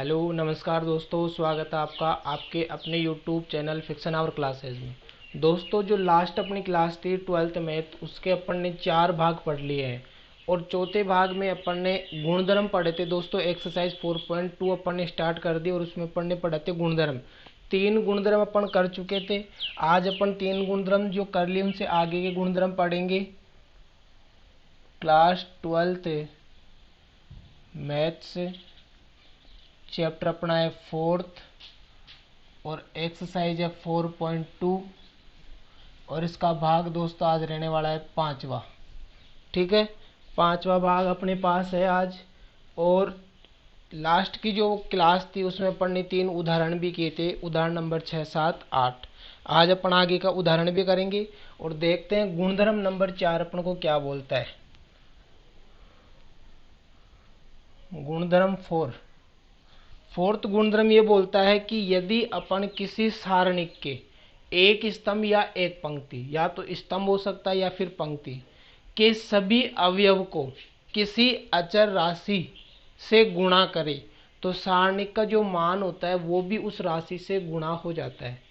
Hello नमस्कार दोस्तों, स्वागत है आपका आपके अपने YouTube channel fiction our classes में। दोस्तों, जो लास्ट अपनी क्लास थी 12th मैथ, उसके अपन ने 4 भाग पढ़ लिए हैं और चौथे भाग में अपन ने गुणधर्म पढ़े थे। दोस्तों, एक्सरसाइज 4.2 अपन ने स्टार्ट कर दी और उसमें अपन ने पढ़े थे गुणधर्म। 3 गुणधर्म अपन कर चुके थे। आज अपन 3 गुणधर्म जो कर लिए उनसे आगे के गुणधर्म पढ़ेंगे। क्लास 12th मैथ्स चैप्टर अपना है 4th और एक्सरसाइज है 4.2 और इसका भाग दोस्तों आज रहने वाला है 5वां। ठीक है, 5वां भाग अपने पास है आज। और लास्ट की जो क्लास थी उसमें अपन ने 3 उदाहरण भी किए थे, उदाहरण नंबर 6, 7, 8। आज अपन आगे का उदाहरण भी करेंगे और देखते हैं गुणधर्म नंबर 4 अपन को क्या बोलता है। गुणधर्म 4th गुणधर्म ये बोलता है कि यदि अपन किसी सारणिक के एक स्तंभ या एक पंक्ति, या तो स्तंभ हो सकता है या फिर पंक्ति, के सभी अवयव को किसी अचर राशि से गुणा करे तो सारणिक का जो मान होता है वो भी उस राशि से गुणा हो जाता है।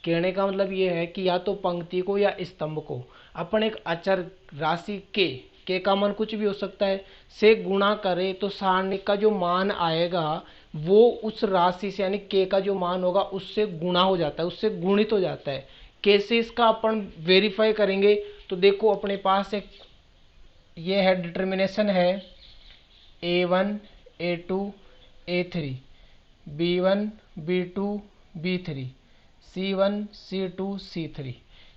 कहने का मतलब ये है कि या तो पंक्ति को या स्तंभ को अपन एक अचर राशि के का मान कुछ भी हो सकता है से गुणा करे तो सारणिक का जो मान आएगा वो उस राशि से, यानी के का जो मान होगा उससे गुणा हो जाता है, उससे गुणित हो जाता है। कैसे इसका अपन वेरीफाई करेंगे? तो देखो, अपने पास एक ये है डिटर्मिनेशन है A1 A2 A3 B1 B2 B3 C1 C2 C3।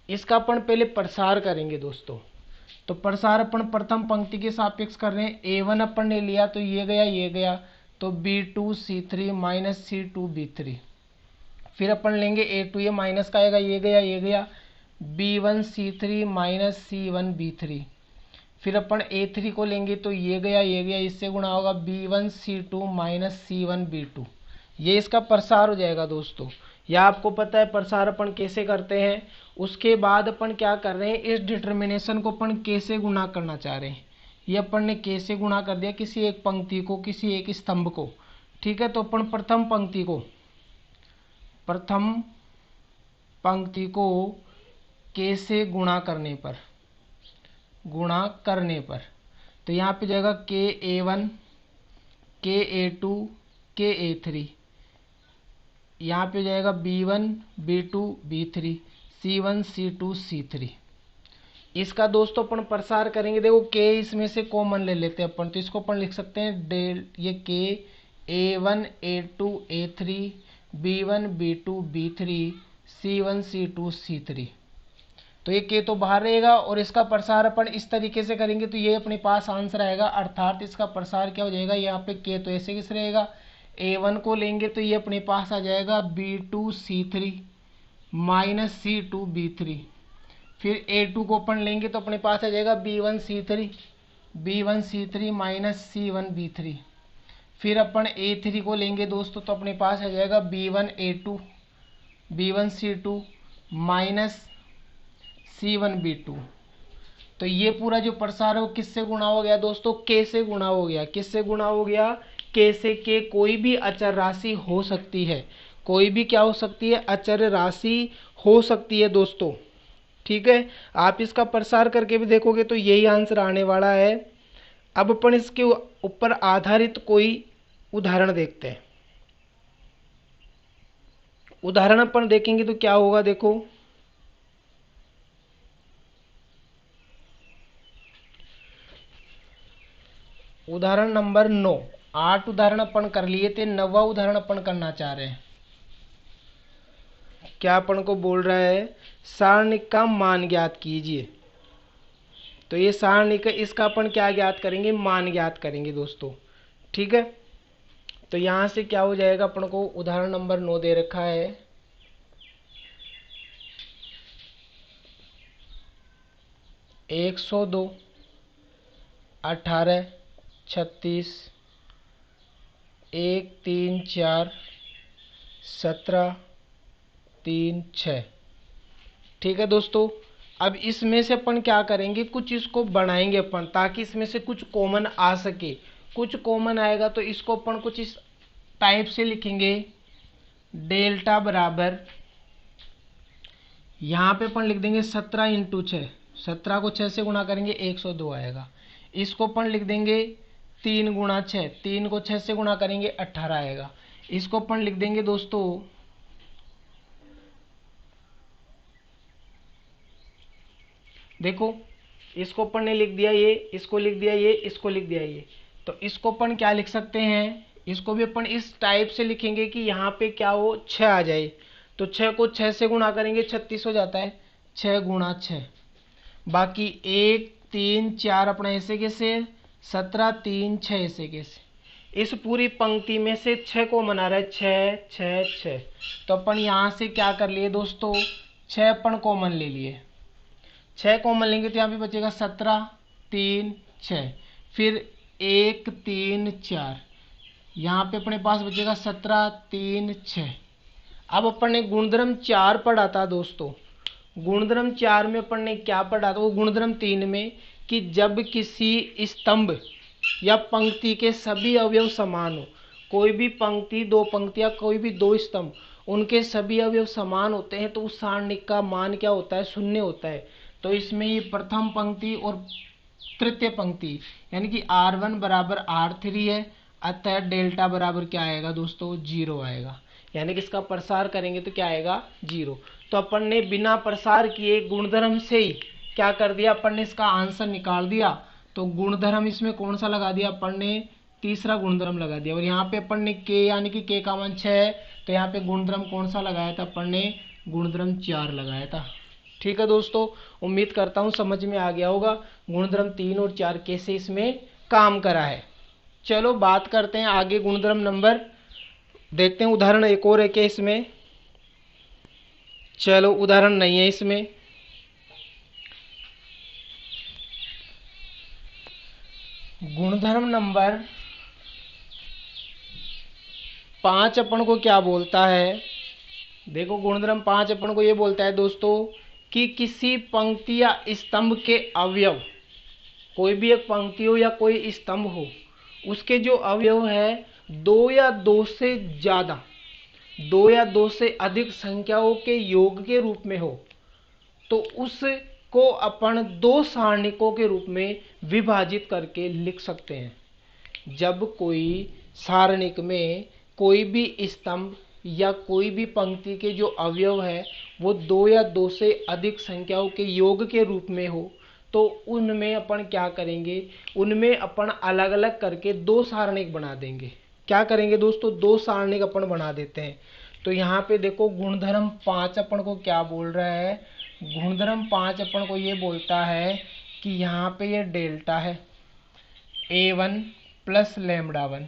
इसका अपन पहले प्रसार करेंगे दोस्तों। तो प्रसार अपन प्रथम पंक्ति के सापेक्ष कर रहे हैं। A1 अपन ने लिया तो ये गया, तो B2 C3 minus C2 B3। फिर अपन लेंगे A2, ये माइनस का आएगा, ये गया B1 C3 minus C1 B3। फिर अपन A3 को लेंगे तो ये गया, इससे गुणा होगा B1 C2 minus C1 B2। ये इसका प्रसार हो जाएगा दोस्तों। यह आपको पता है प्रसार अपन कैसे करते हैं। उसके बाद अपन क्या कर रहे हैं, इस डिटर्मिनेशन को अपन कैसे गुणा करना चाह रहे हैं। ये अपन ने कैसे गुणा कर दिया, किसी एक पंक्ति को किसी एक स्तंभ को। ठीक है, तो अपन प्रथम पंक्ति को कैसे गुणा करने पर तो यहाँ पे जाएगा KA1 KA2 KA3, यहाँ पे जाएगा B1 B2 B3 C1 C2 C3। इसका दोस्तों अपन प्रसार करेंगे। देखो, के इसमें से कॉमन ले लेते हैं अपन, तो इसको अपन लिख सकते हैं डेल, ये के A1 A2 A3 B1 B2 B3 C1 C2 C3। तो ये के तो बाहर रहेगा और इसका प्रसार अपन इस तरीके से करेंगे तो ये अपने पास आंसर आएगा। अर्थात इसका प्रसार क्या हो जाएगा, यहाँ पे के तो ऐसे किस रहेगा, A1 को लेंगे तो ये अपने पास आ जाएगा B2 C3 minus C2 B3। फिर A2 को अपन लेंगे तो अपने पास आ जाएगा B1 C3 minus C1 B3। फिर अपन A3 को लेंगे दोस्तों तो अपने पास आ जाएगा B1 C2 minus C1 B2। तो ये पूरा जो प्रसार है वो किससे गुणा हो गया दोस्तों, के से गुणा हो गया। किससे गुणा हो गया, के से। के कोई भी अचर राशि हो सकती है, कोई भी क्या हो सकती है, अचर राशि हो सकती है दोस्तों। ठीक है, आप इसका प्रसार करके भी देखोगे तो यही आंसर आने वाला है। अब अपन इसके ऊपर आधारित कोई उदाहरण देखते हैं। उदाहरण अपन देखेंगे तो क्या होगा, देखो उदाहरण नंबर 9। 8 उदाहरण अपन कर लिए थे, 9वां उदाहरण अपन करना चाह रहे हैं। क्या अपन को बोल रहा है, सारणिक का मान ज्ञात कीजिए। तो ये सारणिक है, इसका अपन क्या ज्ञात करेंगे, मान ज्ञात करेंगे दोस्तों। ठीक है, तो यहां से क्या हो जाएगा, अपन को उदाहरण नंबर 9 दे रखा है। एक 102 18 36 1 3 4 17 3 6। ठीक है दोस्तों, अब इसमें से अपन क्या करेंगे, कुछ इसको बनाएंगे अपन ताकि इसमें से कुछ कॉमन आ सके। कुछ कॉमन आएगा तो इसको अपन कुछ इस टाइप से लिखेंगे डेल्टा बराबर, यहाँ पे अपन लिख देंगे 17 इंटू 6, 17 को 6 से गुणा करेंगे 102 आएगा। इसको अपन लिख देंगे 3 गुणा 6, 3 को 6 से गुणा करेंगे 18 आएगा। इसको अपन लिख देंगे दोस्तों, देखो इसको अपन ने लिख दिया ये, इसको लिख दिया ये, इसको लिख दिया ये। तो इसको अपन क्या लिख सकते हैं, इसको भी अपन इस टाइप से लिखेंगे कि यहाँ पे क्या हो 6 आ जाए। तो 6 को 6 से गुणा करेंगे 36 हो जाता है, 6 गुणा 6। बाकी 1 3 4 अपना ऐसे कैसे, 17 3 6 ऐसे कैसे। इस पूरी पंक्ति में से 6 को मना रहा है, 6 6 6। तो अपन यहाँ से क्या कर लिए दोस्तों, 6 अपन कॉमन ले लिए, 6 कॉमन लेंगे तो यहाँ पे बचेगा 17 3 6, फिर 1 3 4, यहाँ पे अपने पास बचेगा 17 3 6। अब अपन ने गुणधर्म 4 पढ़ा था दोस्तों, गुणधर्म 4 में अपन ने क्या पढ़ा था, वो गुणधर्म 3 में कि जब किसी स्तंभ या पंक्ति के सभी अवयव समान हो, कोई भी पंक्ति, दो पंक्तियां, कोई भी दो स्तंभ, उनके सभी अवयव समान होते हैं तो उस सारणिक का मान क्या होता है, शून्य होता है। तो इसमें ये प्रथम पंक्ति और तृतीय पंक्ति यानी कि R1 बराबर R3 है, अतः डेल्टा बराबर क्या आएगा दोस्तों, 0 आएगा। यानी कि इसका प्रसार करेंगे तो क्या आएगा, 0। तो अपन ने बिना प्रसार किए गुणधर्म से ही क्या कर दिया, अपन ने इसका आंसर निकाल दिया। तो गुणधर्म इसमें कौन सा लगा दिया, अपन ने तीसरा गुणधर्म लगा दिया। और यहाँ पे अपन ने के यानी कि के का मान 6 है, तो यहाँ पे गुणधर्म कौन सा लगाया था, अपन ने गुणधर्म 4 लगाया था। ठीक है दोस्तों, उम्मीद करता हूँ समझ में आ गया होगा गुणधर्म 3 और 4 कैसे इसमें काम करा है। चलो बात करते हैं आगे गुणधर्म नंबर, देखते हैं उदाहरण एक और है क्या इसमें। चलो उदाहरण नहीं है इसमें। गुणधर्म नंबर 5 अपन को क्या बोलता है, देखो गुणधर्म 5 अपन को ये बोलता है दोस्तों कि किसी पंक्ति या स्तंभ के अवयव, कोई भी एक पंक्ति हो या कोई स्तंभ हो, उसके जो अवयव है 2 या 2 से ज्यादा, 2 या 2 से अधिक संख्याओं के योग के रूप में हो, तो उसको अपन 2 सारणिकों के रूप में विभाजित करके लिख सकते हैं। जब कोई सारणिक में कोई भी स्तंभ या कोई भी पंक्ति के जो अवयव है वो 2 या 2 से अधिक संख्याओं के योग के रूप में हो, तो उनमें अपन क्या करेंगे, उनमें अपन अलग अलग करके 2 सारणिक बना देंगे। क्या करेंगे दोस्तों, 2 सारणिक अपन बना देते हैं। तो यहाँ पे देखो गुणधर्म 5 अपन को क्या बोल रहा है, गुणधर्म 5 अपन को ये बोलता है कि यहाँ पे ये डेल्टा है, A1 plus lambda 1,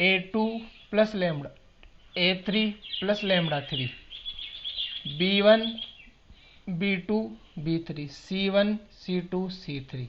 A2 plus lambda, A3 plus lambda 3, B1 B2 B3, C1 C2 C3।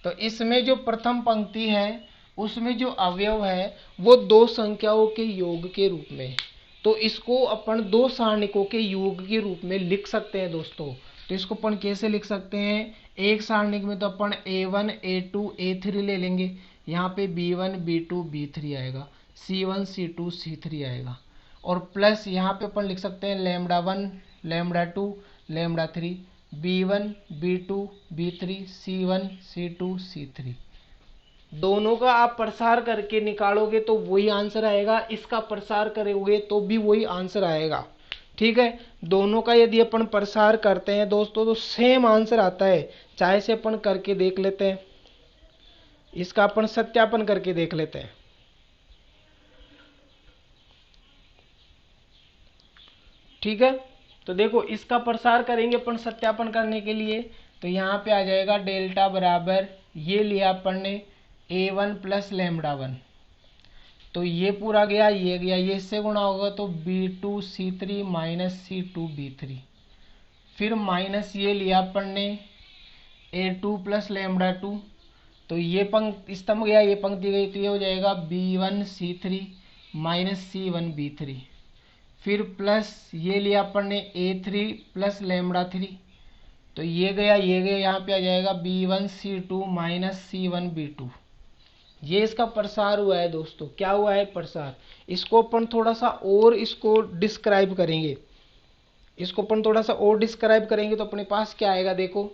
तो इसमें जो प्रथम पंक्ति है उसमें जो अवयव है वो 2 संख्याओं के योग के रूप में, तो इसको अपन 2 सारणिकों के योग के रूप में लिख सकते हैं दोस्तों। तो इसको अपन कैसे लिख सकते हैं, एक सारणिक में तो अपन A1 A2 A3 ले लेंगे, यहाँ पे B1 B2 B3 आएगा, C1 C2 C3 आएगा, और प्लस यहाँ पे अपन लिख सकते हैं lambda 1 lambda 2 lambda 3, B1 B2 B3 C1 C2 C3। दोनों का आप प्रसार करके निकालोगे तो वही आंसर आएगा, इसका प्रसार करोगे तो भी वही आंसर आएगा। ठीक है, दोनों का यदि अपन प्रसार करते हैं दोस्तों तो सेम आंसर आता है। चाहे से अपन करके देख लेते हैं, इसका अपन सत्यापन करके देख लेते हैं। ठीक है, तो देखो इसका प्रसार करेंगे अपन सत्यापन करने के लिए, तो यहाँ पे आ जाएगा डेल्टा बराबर, ये लिया अपन ने A1 प्लस लैम्बडा 1, तो ये पूरा गया, ये गया, ये इससे गुणा होगा तो B2 C3 minus C2 B3, फिर माइनस ये लिया अपन ने A2 प्लस लैम्बडा 2, तो ये पंक्ति स्तंभ गया, ये पंक्ति गई, तो ये हो जाएगा B1 C3 minus C1 B3, फिर प्लस ये लिया अपन ने A3 प्लस लैम्बडा 3, तो ये गया, ये गया, यहाँ पे आ जाएगा B1 C2 minus C1 B2, ये इसका प्रसार हुआ है दोस्तों, क्या हुआ है, प्रसार। इसको अपन थोड़ा सा और इसको डिस्क्राइब करेंगे, तो अपने पास क्या आएगा, देखो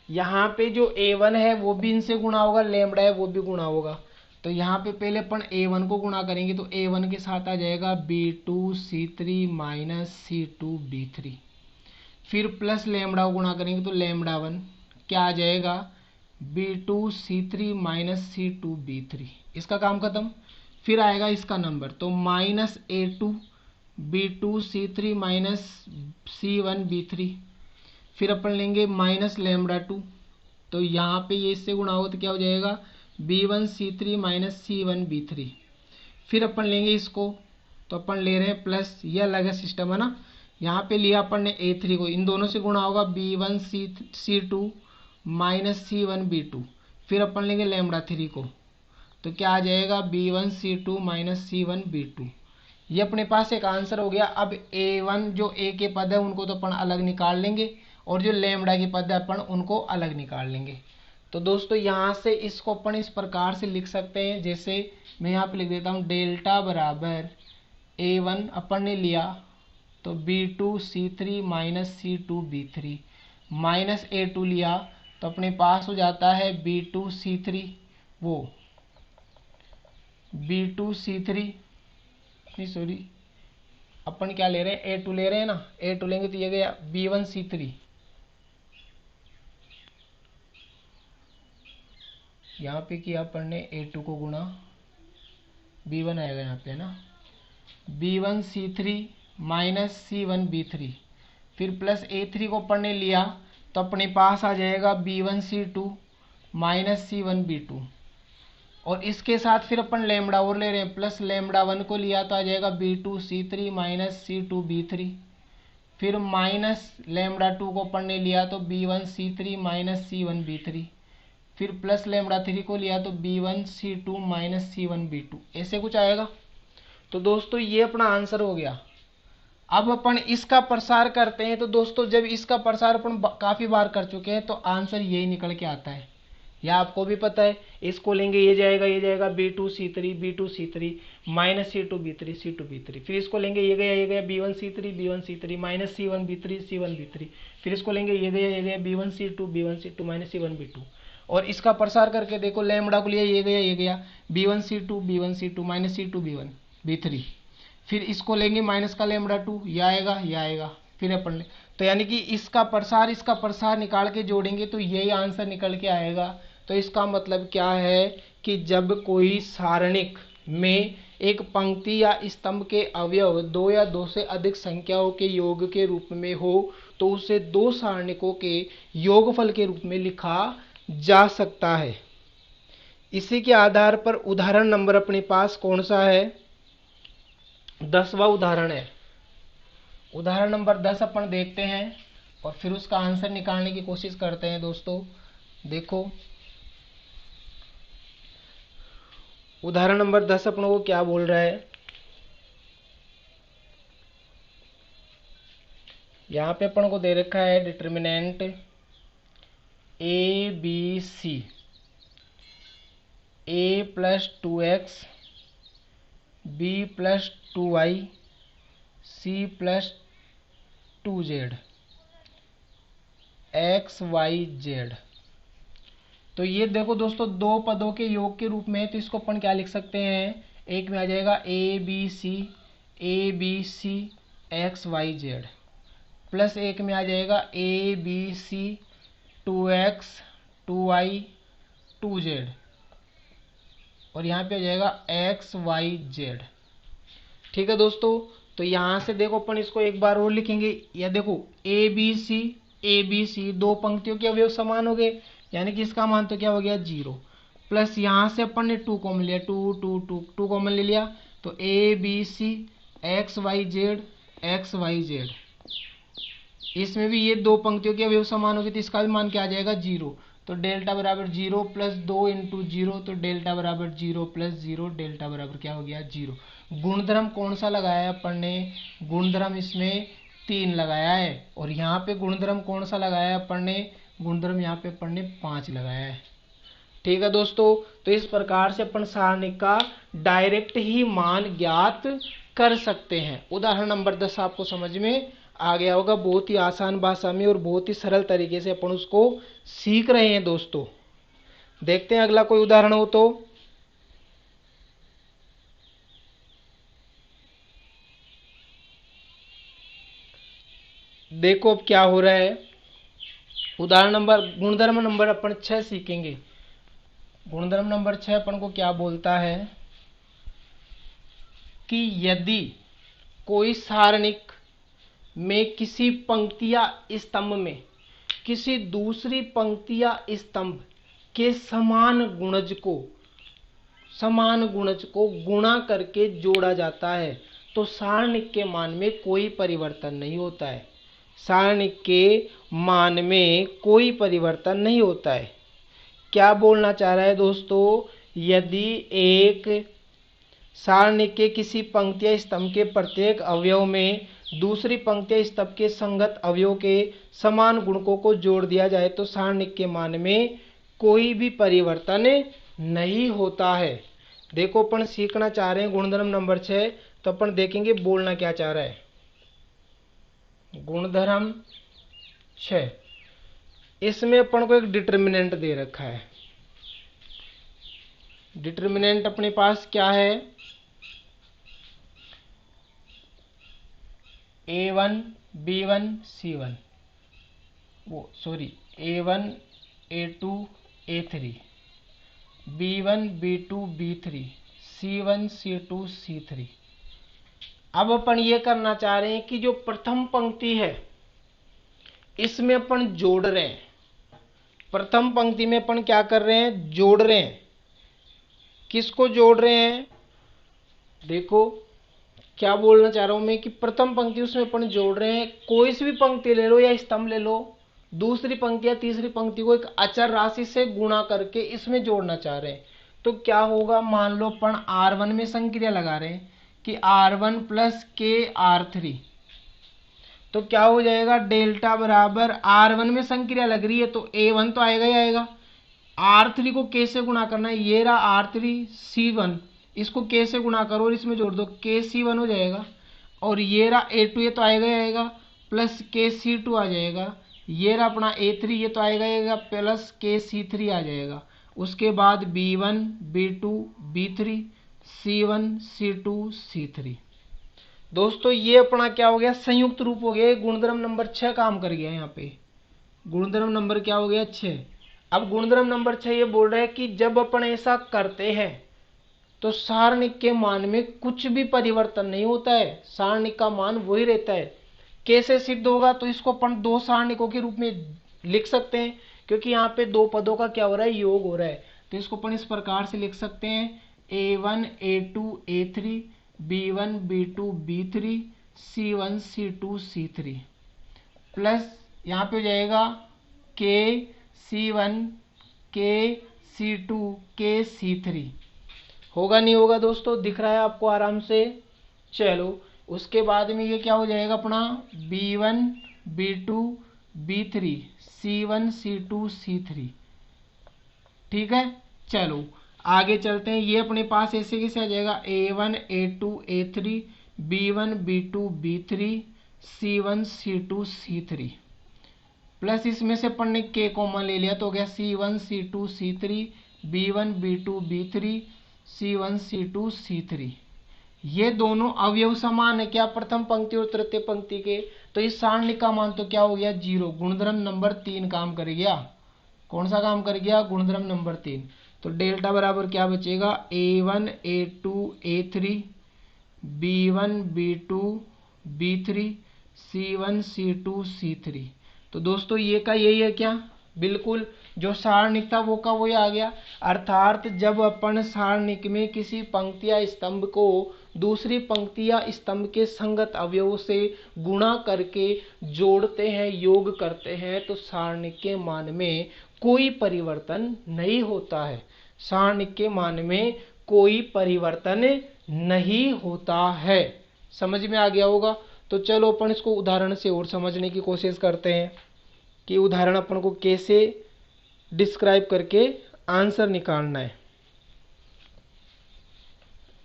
यहाँ पे जो a1 है वो भी इनसे गुणा होगा, लेमड़ा है वो भी गुणा होगा। तो यहाँ पे पहले अपन a1 को गुणा करेंगे, तो a1 के साथ आ जाएगा b2c3 माइनस c2b3, फिर प्लस लेमड़ा को गुणा करेंगे तो लेमड़ा 1 क्या आ जाएगा, b2c3 माइनस c2b3, इसका काम खत्म। फिर आएगा इसका नंबर, तो minus a2 b2c3 minus c1b3, फिर अपन लेंगे माइनस लेमड़ा 2, तो यहाँ पे ये इससे गुणा हो तो क्या हो जाएगा, b1c3 माइनस c1b3, फिर अपन लेंगे इसको, तो अपन ले रहे हैं प्लस, ये अलग है सिस्टम है ना। यहाँ पे लिया अपन ने a3 को, इन दोनों से गुणा होगा b1c2 माइनस c1b2, फिर अपन लेंगे लेमड़ा 3 को, तो क्या आ जाएगा b1c2 माइनस c1b2। ये अपने पास एक आंसर हो गया। अब a1 जो a के पद है उनको तो अपन अलग निकाल लेंगे, और जो लेमड़ा के पद है अपन उनको अलग निकाल लेंगे। तो दोस्तों यहाँ से इसको अपन इस प्रकार से लिख सकते हैं, जैसे मैं यहाँ पे लिख देता हूँ, डेल्टा बराबर a1 अपन ने लिया तो b2c3 minus c2b3 minus a2 लिया, तो अपने पास हो जाता है b2c3 नहीं सॉरी, अपन क्या ले रहे हैं, a2 ले रहे हैं ना, a2 लेंगे तो ये गया b1c3, यहाँ पे किया अपन ने a2 को गुणा, b1 आएगा यहाँ पे ना, b1c3 माइनस c1b3, फिर प्लस a3 को अपन ने लिया तो अपने पास आ जाएगा b1c2 माइनस c1b2, और इसके साथ फिर अपन लेमड़ा और ले रहे हैं, प्लस लेमड़ा 1 को लिया तो आ जाएगा b2c3 माइनस c2b3, फिर माइनस लेमड़ा 2 को अपन ने लिया तो b1c3 माइनस c1b3, फिर प्लस लेमड़ा 3 को लिया तो b1c2 माइनस c1b2, ऐसे कुछ आएगा। तो दोस्तों ये अपना आंसर हो गया। अब अपन इसका प्रसार करते हैं, तो दोस्तों जब इसका प्रसार अपन काफ़ी बार कर चुके हैं तो आंसर यही निकल के आता है, या आपको भी पता है। इसको लेंगे ये जाएगा b2c3 माइनस c2b3, फिर इसको लेंगे ये गया b1c3 माइनस c1b3, फिर इसको लेंगे ये गया b1c2 माइनस c1b2, और इसका प्रसार करके देखो, लेमड़ा को लिया ये गया b1c2 माइनस c2b3, फिर इसको लेंगे माइनस का लेमड़ा 2, ये आएगा, फिर अपन ले, तो यानी कि इसका प्रसार निकाल के जोड़ेंगे तो यही आंसर निकल के आएगा। तो इसका मतलब क्या है कि जब कोई सारणिक में एक पंक्ति या स्तंभ के अवयव 2 या 2 से अधिक संख्याओं के योग के रूप में हो तो उसे 2 सारणिकों के योगफल के रूप में लिखा जा सकता है। इसी के आधार पर उदाहरण नंबर अपने पास कौन सा है, 10वां उदाहरण है। उदाहरण नंबर 10 अपन देखते हैं और फिर उसका आंसर निकालने की कोशिश करते हैं। दोस्तों देखो उदाहरण नंबर 10 अपनों को क्या बोल रहा है, यहाँ पे अपन को दे रखा है determinant A B C, a plus 2x, b plus 2y, c plus 2z, x y z। तो ये देखो दोस्तों 2 पदों के योग के रूप में है, तो इसको अपन क्या लिख सकते हैं, एक में आ जाएगा A B C X Y Z, plus एक में आ जाएगा A B C 2x 2y 2z, और यहाँ पे आ जाएगा एक्स वाई जेड। ठीक है दोस्तों, तो यहाँ से देखो अपन इसको एक बार और लिखेंगे। या देखो ए बी सी 2 पंक्तियों के अवयव समान हो गए, यानी कि इसका मान तो क्या हो गया 0, प्लस यहाँ से अपन ने 2 कॉमन लिया, 2 कॉमन ले लिया, तो A B C X Y Z, इसमें भी ये 2 पंक्तियों के अवयव समान हो गए, तो इसका भी मान क्या आ जाएगा 0। तो डेल्टा बराबर 0 प्लस 2 इंटू 0, तो डेल्टा बराबर 0 प्लस 0, डेल्टा बराबर क्या हो गया 0। गुणधर्म कौन सा लगाया है अपन ने, गुणधर्म इसमें 3 लगाया है, और यहाँ पे गुणधर्म कौन सा लगाया है अपन ने, गुणधर्म यहाँ पे अपन ने 5 लगाया है। ठीक है दोस्तों, तो इस प्रकार से अपन सारणिक का डायरेक्ट ही मान ज्ञात कर सकते हैं। उदाहरण नंबर 10 आपको समझ में आ गया होगा, बहुत ही आसान भाषा में और बहुत ही सरल तरीके से अपन उसको सीख रहे हैं दोस्तों। देखते हैं अगला कोई उदाहरण हो तो। देखो अब क्या हो रहा है। उदाहरण नंबर गुणधर्म नंबर अपन 6 सीखेंगे। गुणधर्म नंबर 6 अपन को क्या बोलता है कि यदि कोई सारणिक में किसी पंक्ति या स्तंभ में किसी दूसरी पंक्ति या स्तंभ के समान गुणज को गुणा करके जोड़ा जाता है तो सारणिक के मान में कोई परिवर्तन नहीं होता है। सारणिक के मान में कोई परिवर्तन नहीं होता है। क्या बोलना चाह रहा है दोस्तों, यदि एक सारणिक के किसी पंक्ति या स्तंभ के प्रत्येक अवयव में दूसरी पंक्ति या स्तंभ के संगत अवयव के समान गुणकों को जोड़ दिया जाए तो सारणिक के मान में कोई भी परिवर्तन नहीं होता है। देखो अपन सीखना चाह रहे हैं गुणधर्म नंबर 6, तो अपन देखेंगे बोलना क्या चाह रहा है। गुणधर्म 6, इसमें अपन को एक डिटर्मिनेंट दे रखा है। डिटर्मिनेंट अपने पास क्या है, A1 B1 C1, A1 A2 A3, B1 B2 B3, C1 C2 C3। अब अपन ये करना चाह रहे हैं कि जो प्रथम पंक्ति है इसमें अपन जोड़ रहे हैं। प्रथम पंक्ति में अपन क्या कर रहे हैं, जोड़ रहे हैं। किसको जोड़ रहे हैं, देखो क्या बोलना चाह रहा हूं मैं कि प्रथम पंक्ति उसमें अपन जोड़ रहे हैं। कोई सी भी पंक्ति ले लो या स्तंभ ले लो, दूसरी पंक्ति या तीसरी पंक्ति को एक अचर राशि से गुणा करके इसमें जोड़ना चाह रहे हैं। तो क्या होगा, मान लो अपन R1 में संक्रिया लगा रहे हैं कि R1 प्लस के R3, तो क्या हो जाएगा, डेल्टा बराबर R1 में संक्रिया लग रही है तो A1 तो आएगा ही आएगा। R3 को K से गुणा करना है, ये रहा R3 C1, इसको K से गुणा करो और इसमें जोड़ दो, KC1 हो जाएगा। और ये रहा A2, ये तो आएगा ही आएगा, प्लस KC2 आ जाएगा। ये रहा अपना A3, ये तो आएगा ही आएगा, प्लस KC3 आ जाएगा। उसके बाद B1 B2 B3 C1 C2 C3। दोस्तों ये अपना क्या हो गया, संयुक्त रूप हो गया। गुणधर्म नंबर 6 काम कर गया यहाँ पे। गुणधर्म नंबर क्या हो गया, 6। अब गुणधर्म नंबर 6 ये बोल रहा है कि जब अपन ऐसा करते हैं तो सारणिक के मान में कुछ भी परिवर्तन नहीं होता है, सारणिक का मान वही रहता है। कैसे सिद्ध होगा, तो इसको अपन दो सारणिकों के रूप में लिख सकते हैं, क्योंकि यहाँ पे दो पदों का क्या हो रहा है, योग हो रहा है। तो इसको अपन इस प्रकार से लिख सकते हैं, A1 A2 A3 B1 B2 B3 C1 C2 C3 plus यहाँ पे हो जाएगा K C1 K C2 K C3। होगा नहीं होगा दोस्तों, दिख रहा है आपको आराम से। चलो उसके बाद में ये क्या हो जाएगा अपना B1 B2 B3 C1 C2 C3। ठीक है, चलो आगे चलते हैं। ये अपने पास ऐसे कैसे आ जाएगा, A1 A2 A3 B1 B2 B3 C1 C2 C3 plus इसमें से अपन ने K कॉमन ले लिया तो हो गया C1 C2 C3 B1 B2 B3 C1 C2 C3। ये दोनों अवयव समान है क्या, प्रथम पंक्ति और तृतीय पंक्ति के, तो इस सारणी का मान तो क्या हो गया, 0। गुणधर्म नंबर 3 काम कर गया। कौन सा काम कर गया, गुणधर्म नंबर 3। तो डेल्टा बराबर क्या बचेगा, A1 A2 A3 B1 B2 B3 C1 C2 C3। तो दोस्तों ये का यही है क्या, बिल्कुल जो सारणिक था वो का वही आ गया। अर्थात जब अपन सारणिक में किसी पंक्ति या स्तंभ को दूसरी पंक्ति या स्तंभ के संगत अवयवों से गुणा करके जोड़ते हैं, योग करते हैं, तो सारणिक के मान में कोई परिवर्तन नहीं होता है। सारणिक के मान में कोई परिवर्तन नहीं होता है। समझ में आ गया होगा। तो चलो अपन इसको उदाहरण से और समझने की कोशिश करते हैं कि उदाहरण अपन को कैसे डिस्क्राइब करके आंसर निकालना है।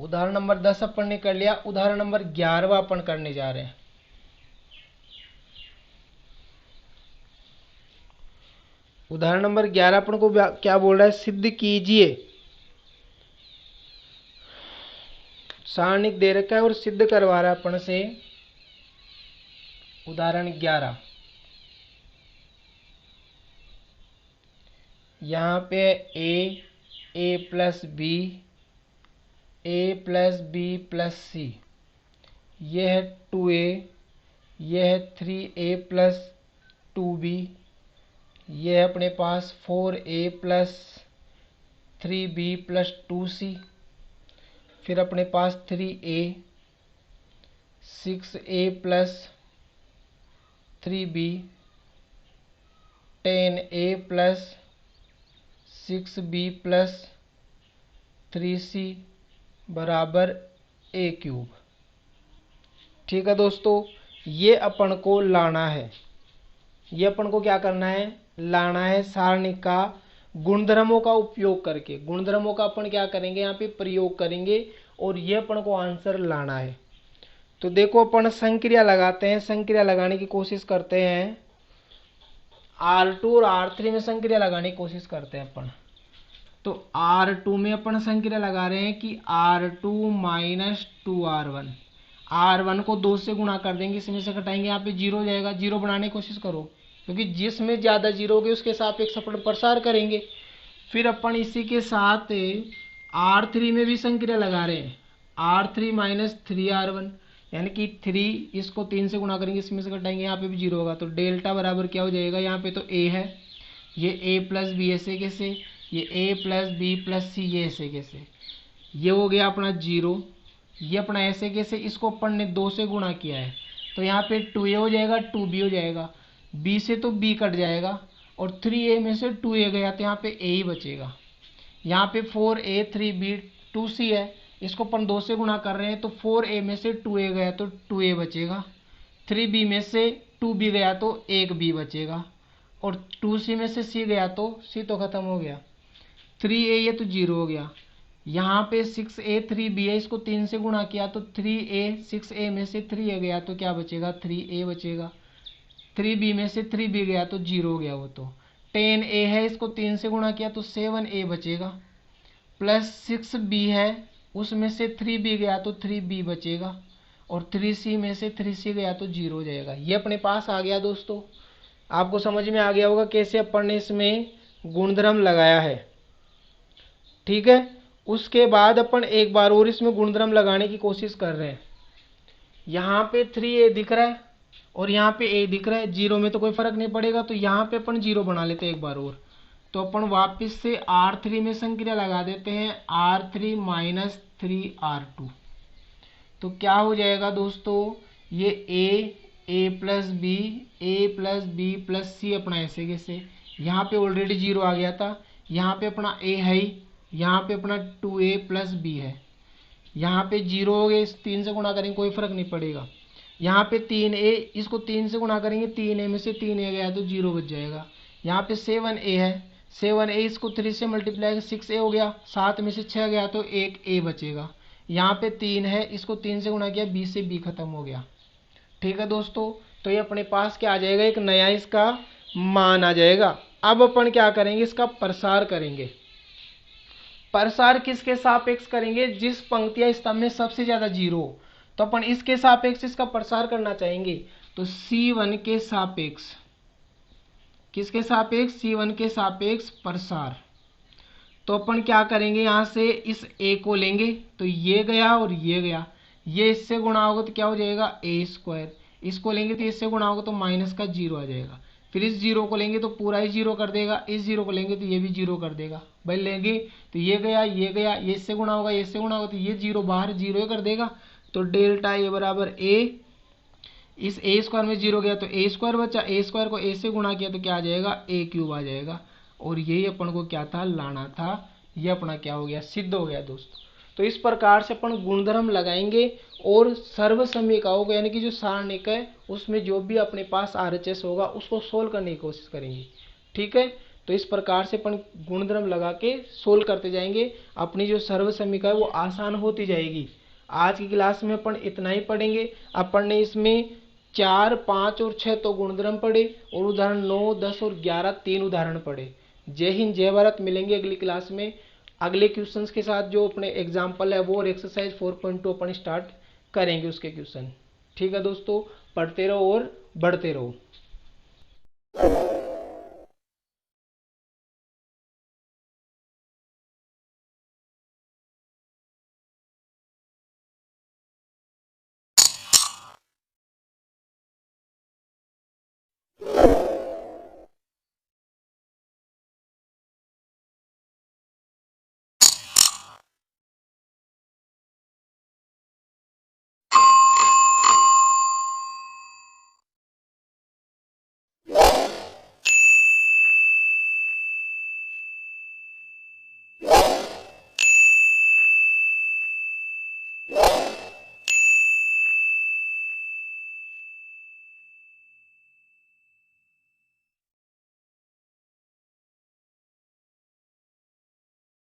उदाहरण नंबर 10 अपन ने कर लिया, उदाहरण नंबर 11वां अपन करने जा रहे हैं। उदाहरण नंबर 11 अपन को क्या बोल रहा है, सिद्ध कीजिए। सारणिक दे रखा है और सिद्ध करवा रहा है अपन से। उदाहरण 11, यहाँ पे ए प्लस बी, ए प्लस बी प्लस सी, यह है 2a, यह है 3a प्लस 2b, यह है अपने पास 4a plus 3b plus 2c, फिर अपने पास 3a, 6a plus 3b, 10a plus 6b plus 3c बराबर a क्यूब। ठीक है दोस्तों, ये अपन को लाना है, ये अपन को क्या करना है, लाना है सारणिक का गुणधर्मों का उपयोग करके। गुणधर्मों का अपन क्या करेंगे, यहाँ पे प्रयोग करेंगे और ये अपन को आंसर लाना है। तो देखो अपन संक्रिया लगाते हैं, संक्रिया लगाने की कोशिश करते हैं। R2 और R3 में संक्रिया लगाने की कोशिश करते हैं अपन। तो R2 में अपन संक्रिया लगा रहे हैं कि R2 माइनस 2R1, R1 को 2 से गुणा कर देंगे, इसमें से घटाएंगे, यहाँ पे 0 हो जाएगा। 0 बनाने की कोशिश करो, क्योंकि जिसमें ज़्यादा 0 होगी उसके सापेक्ष अपन प्रसार करेंगे। फिर अपन इसी के साथ R3 में भी संक्रिया लगा रहे हैं, R3 माइनस 3R1, यानी कि 3 इसको 3 से गुणा करेंगे, इसमें से घटाएंगे, यहाँ पे भी 0 होगा। तो डेल्टा बराबर क्या हो जाएगा, यहाँ पे तो a है, ये a प्लस बी ऐसे कैसे, ये a प्लस बी प्लस सी, ये ऐसे कैसे, ये हो गया अपना 0, ये अपना ऐसे कैसे, इसको अपन ने 2 से गुणा किया है, तो यहाँ पे 2a हो जाएगा, 2b हो जाएगा, b से तो b कट जाएगा और 3a में से 2a गया तो यहाँ पे a ही बचेगा। यहाँ पे 4a 3b 2c है, इसको अपन 2 से गुणा कर रहे हैं, तो 4a में से 2a गया तो 2a बचेगा, 3b में से 2b गया तो 1b बचेगा, और 2c में से c गया तो c तो खत्म हो गया, 3a ये तो 0 हो गया। यहाँ पे 6a 3b है, इसको 3 से गुणा किया तो 3a, 6a में से 3a गया तो क्या बचेगा, 3a बचेगा, 3b में से 3b गया तो 0 हो गया वो तो। 10a है, इसको 3 से गुणा किया तो 7a बचेगा, प्लस 6b है, उसमें से 3b गया तो 3b बचेगा, और 3c में से 3c गया तो 0 हो जाएगा। ये अपने पास आ गया दोस्तों, आपको समझ में आ गया होगा कैसे अपन ने इसमें गुणधर्म लगाया है। ठीक है, उसके बाद अपन एक बार और इसमें गुणधर्म लगाने की कोशिश कर रहे हैं। यहाँ पे 3a दिख रहा है और यहाँ पे a दिख रहा है, 0 में तो कोई फर्क नहीं पड़ेगा, तो यहाँ पे अपन 0 बना लेते हैं एक बार और। तो अपन वापस से R3 में संक्रिया लगा देते हैं, R3 माइनस 3R2, तो क्या हो जाएगा दोस्तों, ये a प्लस बी प्लस सी अपना ऐसे कैसे, यहाँ पे ऑलरेडी 0 आ गया था, यहाँ पे अपना a है ही, यहाँ पे अपना 2a प्लस b है, यहाँ पे 0 हो गए, इस 3 से गुणा करेंगे कोई फर्क नहीं पड़ेगा। यहाँ पे 3a, इसको 3 से गुणा करेंगे, 3a में से 3a गया तो 0 बच जाएगा। यहाँ पे 7a है, 7a इसको 3 से मल्टीप्लाई 6a हो गया, 7 में से 6 गया तो 1a बचेगा। यहाँ पे 3 है, इसको 3 से गुणा किया, b से b खत्म हो गया। ठीक है दोस्तों, तो ये अपने पास क्या आ जाएगा, एक नया इसका मान आ जाएगा। अब अपन क्या करेंगे, इसका प्रसार करेंगे। प्रसार किसके सापेक्ष करेंगे, जिस पंक्ति या स्तंभ में सबसे ज्यादा 0 हो, तो अपन इसके सापेक्ष इसका प्रसार करना चाहेंगे। तो C1 के सापेक्ष, किसके सापेक्ष, C1 के सापेक्ष प्रसार। तो अपन क्या करेंगे, यहां से इस a को लेंगे तो ये गया और ये गया, ये इससे गुणा होगा तो क्या हो जाएगा a², इसको लेंगे तो इससे गुणा होगा तो माइनस का 0 आ जाएगा, फिर इस 0 को लेंगे तो पूरा ही 0 कर देगा, इस 0 को लेंगे तो ये भी 0 कर देगा। भाई लेंगे तो ये गया, ये इससे गुणा होगा, ये इससे गुणा होगा तो ये 0 बाहर 0 ही कर देगा। तो डेल्टा a बराबर a, इस a² में 0 गया तो a² बचा, a² को a से गुणा किया तो क्या आ जाएगा, a³ आ जाएगा। और यही अपन को क्या था, लाना था, ये अपना क्या हो गया, सिद्ध हो गया दोस्तों। तो इस प्रकार से अपन गुणधर्म लगाएंगे और सर्वसमीकाओं को, यानी कि जो सारणिक है उसमें जो भी अपने पास RHS होगा उसको सोल्व करने की कोशिश करेंगे। ठीक है, तो इस प्रकार से अपन गुणधर्म लगा के सोल्व करते जाएंगे, अपनी जो सर्व समीकरण है वो आसान होती जाएगी। आज की क्लास में अपन इतना ही पढ़ेंगे। अपन ने इसमें 4, 5 और 6 तो गुणधर्म पढ़े और उदाहरण 9, 10 और 11 3 उदाहरण पढ़े। जय हिंद, जय भारत। मिलेंगे अगली क्लास में अगले क्वेश्चंस के साथ। जो अपने एग्जाम्पल है वो और एक्सरसाइज 4.2 अपन स्टार्ट करेंगे उसके क्वेश्चन। ठीक है दोस्तों, पढ़ते रहो और बढ़ते रहो।